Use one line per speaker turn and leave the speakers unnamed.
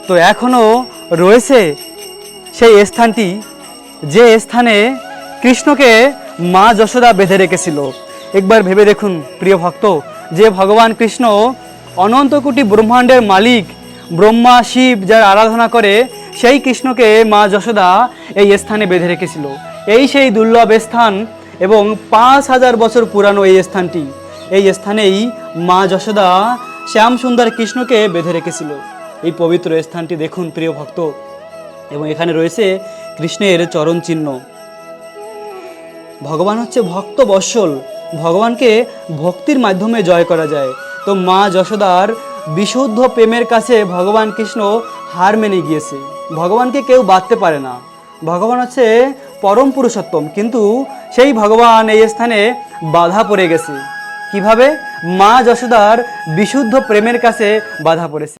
তো এখনও রয়েছে সেই স্থানটি, যে স্থানে কৃষ্ণকে মা যশোদা বেঁধে রেখেছিল। একবার ভেবে দেখুন প্রিয় ভক্ত, যে ভগবান কৃষ্ণ অনন্ত কোটি ব্রহ্মাণ্ডের মালিক, ব্রহ্মা শিব যার আরাধনা করে, সেই কৃষ্ণকে মা যশোদা এই স্থানে বেঁধে রেখেছিল। এই সেই দুর্লভ স্থান এবং 5000 বছর পুরানো এই স্থানটি। এই স্থানেই মা যশোদা শ্যাম সুন্দর কৃষ্ণকে বেঁধে রেখেছিল। এই পবিত্র স্থানটি দেখুন প্রিয় ভক্ত, এবং এখানে রয়েছে কৃষ্ণের চরণ চিহ্ন। ভগবান হচ্ছে ভক্ত বৎসল, ভগবানকে ভক্তির মাধ্যমে জয় করা যায়। তো মা যশোদার বিশুদ্ধ প্রেমের কাছে ভগবান কৃষ্ণ হার মেনে গিয়েছে। ভগবানকে কেউ বাঁধতে পারে না, ভগবান হচ্ছে পরম পুরুষোত্তম, কিন্তু সেই ভগবান এই স্থানে বাধা পড়ে গেছে। কিভাবে? মা যশোদার বিশুদ্ধ প্রেমের কাছে বাধা পড়েছে।